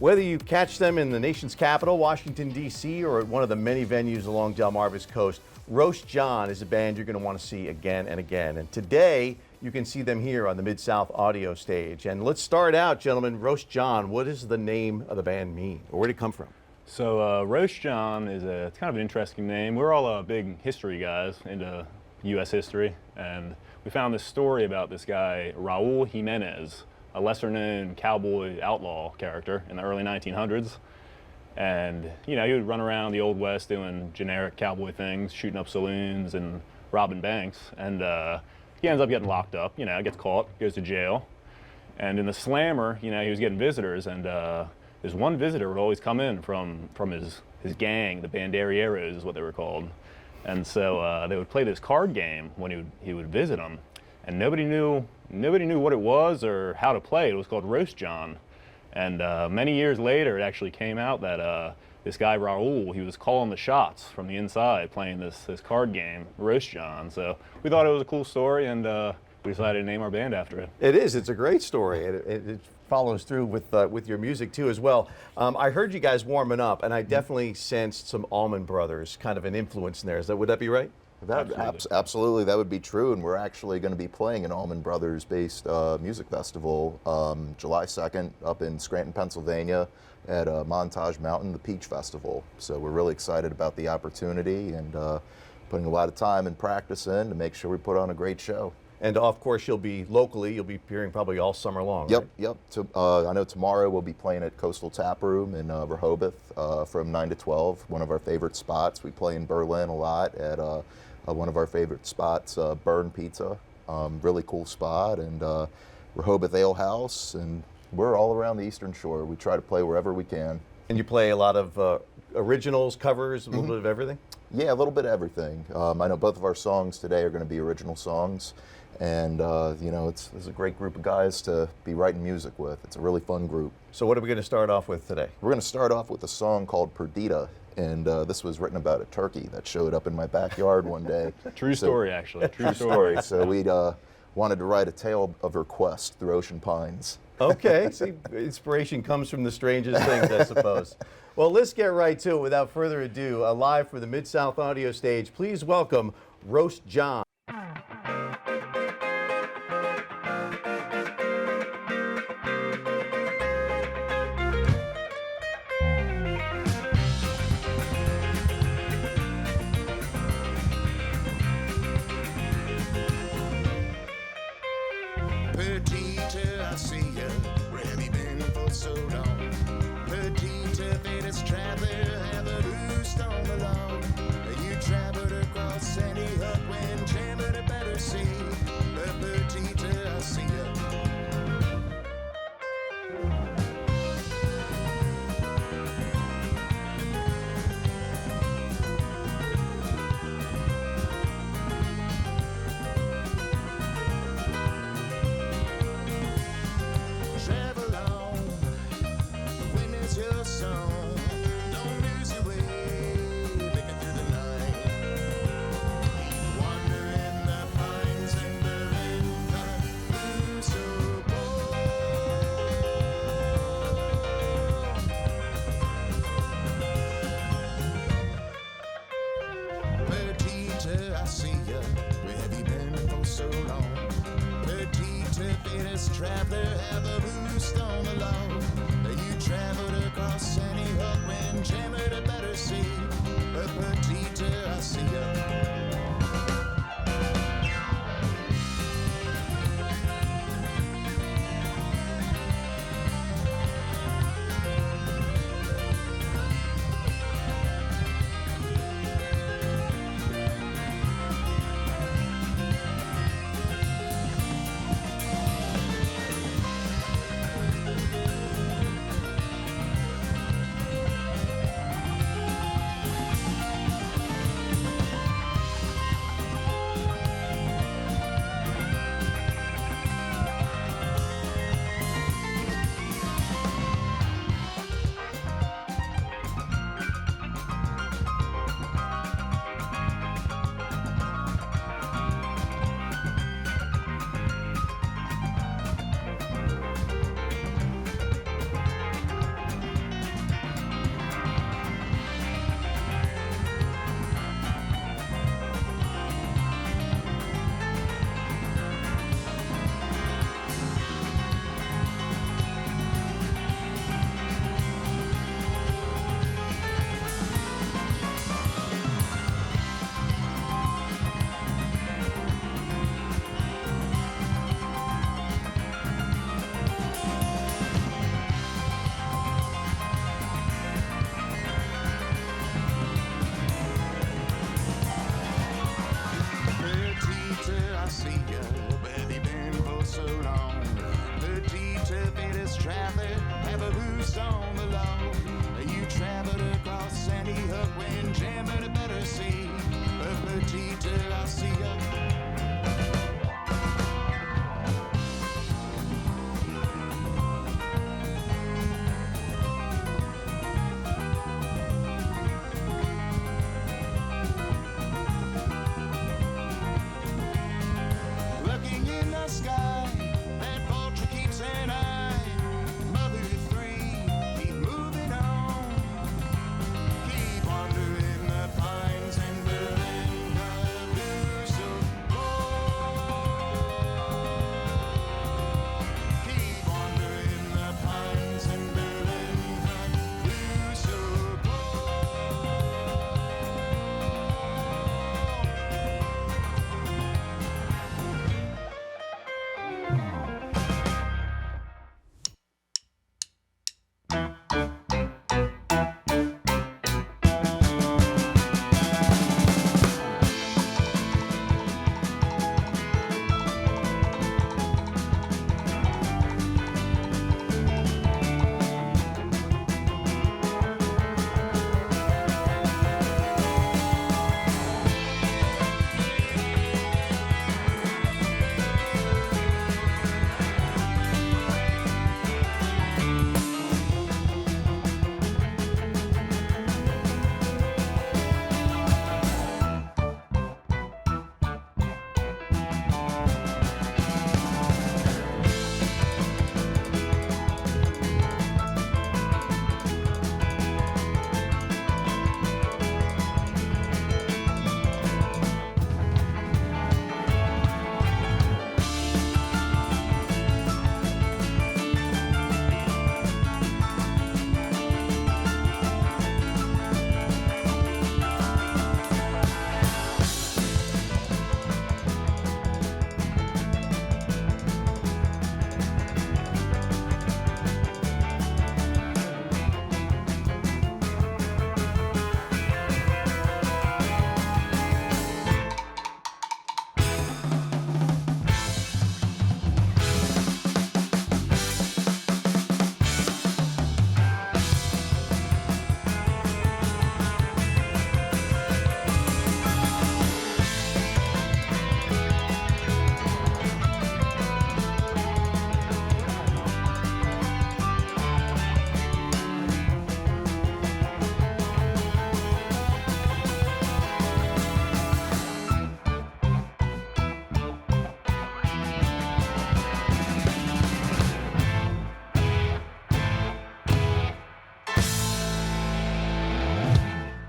Whether you catch them in the nation's capital, Washington, D.C., or at one of the many venues along Delmarva's coast, RoastJohn is a band you're going to want to see again and again. And today, you can see them here on the Mid-South audio stage. And let's start out, gentlemen. RoastJohn, what does the name of the band mean? Or where did it come from? So RoastJohn it's kind of an interesting name. We're all big history guys into U.S. history. And we found this story about this guy, Raul Jimenez, a lesser-known cowboy outlaw character in the early 1900s. And, you know, he would run around the Old West doing generic cowboy things, shooting up saloons and robbing banks. And he ends up getting locked up, you know, gets caught, goes to jail. And in the slammer, you know, he was getting visitors, and this one visitor would always come in from his gang, the Banderilleros is what they were called. And so they would play this card game when he would visit them. And nobody knew what it was or how to play it. It was called RoastJohn. And many years later, it actually came out that this guy, Raul, he was calling the shots from the inside, playing this card game, RoastJohn. So we thought it was a cool story, and we decided to name our band after it. It is. It's a great story. It follows through with your music, too, as well. I heard you guys warming up, and I definitely sensed some Allman Brothers, kind of an influence in there. Would that be right? Absolutely, that would be true, and we're actually going to be playing an Allman Brothers-based music festival July 2nd up in Scranton, Pennsylvania at Montage Mountain, the Peach Festival. So we're really excited about the opportunity and putting a lot of time and practice in to make sure we put on a great show. And of course, you'll be appearing probably all summer long. Yep, right? yep. I know tomorrow we'll be playing at Coastal Tap Room in Rehoboth from 9 to 12, one of our favorite spots. We play in Berlin a lot at one of our favorite spots, Burn Pizza, really cool spot, and Rehoboth Ale House, and we're all around the Eastern Shore. We try to play wherever we can. And you play a lot of originals, covers, a little bit of everything? Yeah, a little bit of everything. I know both of our songs today are going to be original songs, and you know, it's a great group of guys to be writing music with. It's a really fun group. So what are we going to start off with today? We're going to start off with a song called Purdita. And this was written about a turkey that showed up in my backyard one day. True story, actually. True story. So we wanted to write a tale of her quest through Ocean Pines. Okay, see, inspiration comes from the strangest things, I suppose. Well, let's get right to it without further ado. Live for the Mid-South audio stage, please welcome RoastJohn. Purdita, I see ya. Where have you been for so long? Purdita, famous traveler, have a roost on the lawn. You traveled across Sandy Hook when traveling a better sea. But Purdita, I see ya. Travel on, the wind is your song. Don't lose your way, making through the night. Wander in the pines and the blue so bold. Perdita, I see ya. Where have you been for so long? Perdita, famous traveler, have a roost on the lawn. You traveled across Sandy truck when jamming a better seat. Purdita, I'll see ya. Looking in the sky, that vulture keeps an eye. Mother three, keep moving on. Keep wandering the pines and Berlin, the blue so keep wandering the pines and Berlin, the blue so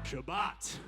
Shabbat.